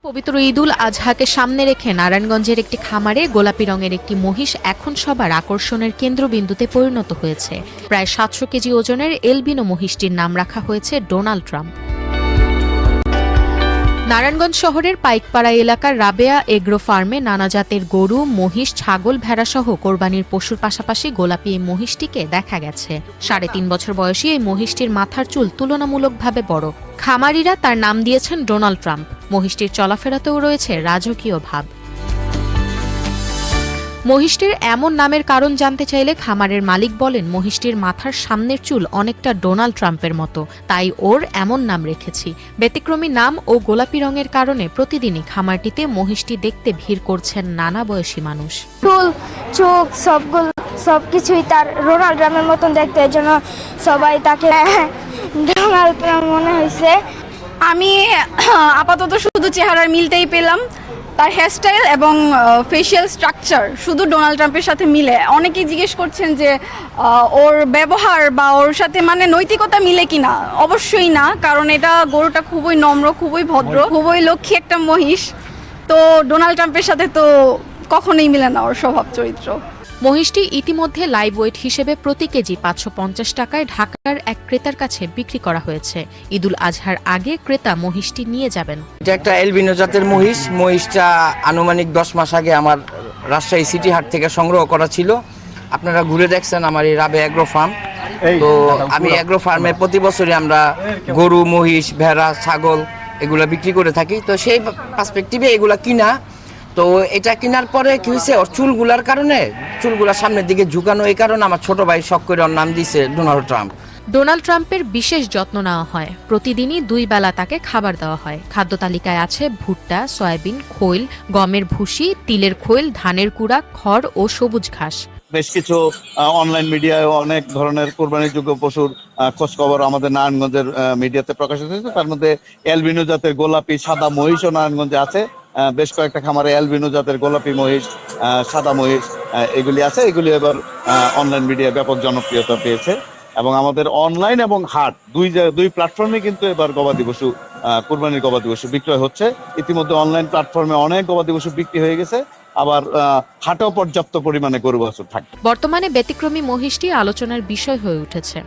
পবিত্র ঈদুল আজহাকে সামনে রেখে নারায়ণগঞ্জের একটি খামারে গোলাপি রঙের একটি মহিষ এখন সবার আকর্ষণের কেন্দ্রবিন্দুতে পরিণত হয়েছে। প্রায় ৭০০ কেজি ওজনের এলবিনো মহিষটির নাম রাখা হয়েছে ডোনাল্ড ট্রাম্প। নারায়ণগঞ্জ শহরের পাইকপাড়া এলাকার রাবেয়া এগ্রো ফার্মে নানা জাতের গরু, মহিষ, ছাগল, ভেড়াসহ কোরবানির পশুর পাশাপাশি গোলাপি এই মহিষটিকে দেখা গেছে। ৩.৫ বছর বয়সী এই মহিষটির মাথার চুল তুলনামূলকভাবে বড়। খামারিরা তার নাম দিয়েছেন ডোনাল্ড ট্রাম্প। মহিষটির চলাফেরাতেও রয়েছে রাজকীয় ভাব। মহিষটির এমন নামের কারণ জানতে চাইলে খামারের মালিক বলেন, মহিষটির মাথার সামনের চুল অনেকটা ডোনাল্ড ট্রাম্পের মতো, তাই ওর এমন নাম রেখেছি। ব্যতিক্রমী নাম ও গোলাপি রঙের কারণে প্রতিদিনই খামারটিতে মহিষটি দেখতে ভিড় করছেন নানা বয়সী মানুষ। চুল, চোখ সবকিছুই তার ডোনাল্ড ট্রাম্পের মতন দেখতে, এর জন্য সবাই তাকে ডোনাল্ড ট্রাম্প মনে হয়েছে। আমি আপাতত শুধু চেহারার মিলতেই পেলাম, তার হেয়ারস্টাইল এবং ফেশিয়াল স্ট্রাকচার শুধু ডোনাল্ড ট্রাম্পের সাথে মিলে। অনেকেই জিজ্ঞেস করছেন যে ওর ব্যবহার বা ওর সাথে মানে নৈতিকতা মিলে কিনা। অবশ্যই না, কারণ এটা গরুটা খুবই নম্র, খুবই ভদ্র, খুবই লক্ষ্মী একটা মহিষ। তো ডোনাল্ড ট্রাম্পের সাথে তো কখনোই মিলে না ওর স্বভাব চরিত্র। মহিষটি ইতিমধ্যে লাইভ ওয়েট হিসেবে প্রতি কেজি ৫৫০ টাকায় ঢাকার এক ক্রেতার কাছে বিক্রি করা হয়েছে। ঈদুল আজহার আগে ক্রেতা মহিষটি নিয়ে যাবেন। এটা একটা এলবিনো জাতের মহিষটা আনুমানিক ১০ মাস আগে আমার রাজশাহী সিটি হাট থেকে সংগ্রহ করা ছিল। আপনারা ঘুরে দেখছেন আমার এই রাবে অ্যাগ্রো ফার্ম। তো আমি অ্যাগ্রো ফার্মে প্রতি বছরই আমরা গরু, মহিষ, ভেড়া, ছাগল এগুলা বিক্রি করে থাকি। তো সেই পার্সপেক্টিভে এগুলা কিনা। তো এটা কেনার পরে কি হয়েছে, ওর চুলগুলার কারণে চুলগুলা সামনের দিকে ঝুঁকানো, এই কারণে আমার ছোট ভাই শখ করে ওর নাম দিয়েছে ডোনাল্ড ট্রাম্প। ডোনাল্ড ট্রাম্পের বিশেষ যত্ন নেওয়া হয়। প্রতিদিনই ২ বেলা তাকে খাবার দেওয়া হয়। খাদ্য তালিকায় আছে ভুট্টা, সয়াবিন, খৈল, গমের ভুসি, তিলের খৈল, ধানের কুড়া, খড় ও সবুজ ঘাস। বেশ কিছু অনলাইন মিডিয়ায় অনেক ধরনের কোরবানিযোগ্য পশুর খোঁজ খবর আমাদের নারায়ণগঞ্জের মিডিয়াতে প্রকাশিত হয়েছে। তার মধ্যে অ্যালবিনো জাতের গোলাপি সাদা মহিষও নারায়ণগঞ্জে আছে। বেশ কয়েকটা খামারে অ্যালবিনো জাতের গোলাপি মহিষ, সাদা মহিষ এগুলি আছে। এগুলি এবার অনলাইন মিডিয়ায় ব্যাপক জনপ্রিয়তা পেয়েছে এবং আমাদের অনলাইন এবং হাট দুই প্ল্যাটফর্মে কিন্তু এবার গবাদি পশু কোরবানির গবাদি পশু বিক্রয় হচ্ছে। ইতিমধ্যে অনলাইন প্ল্যাটফর্মে অনেক গবাদি পশু বিক্রি হয়ে গেছে, আবার হাটেও পর্যাপ্ত পরিমাণে গরু বাছুর থাকে। বর্তমানে ব্যতিক্রমী মহিষটি আলোচনার বিষয় হয়ে উঠেছে।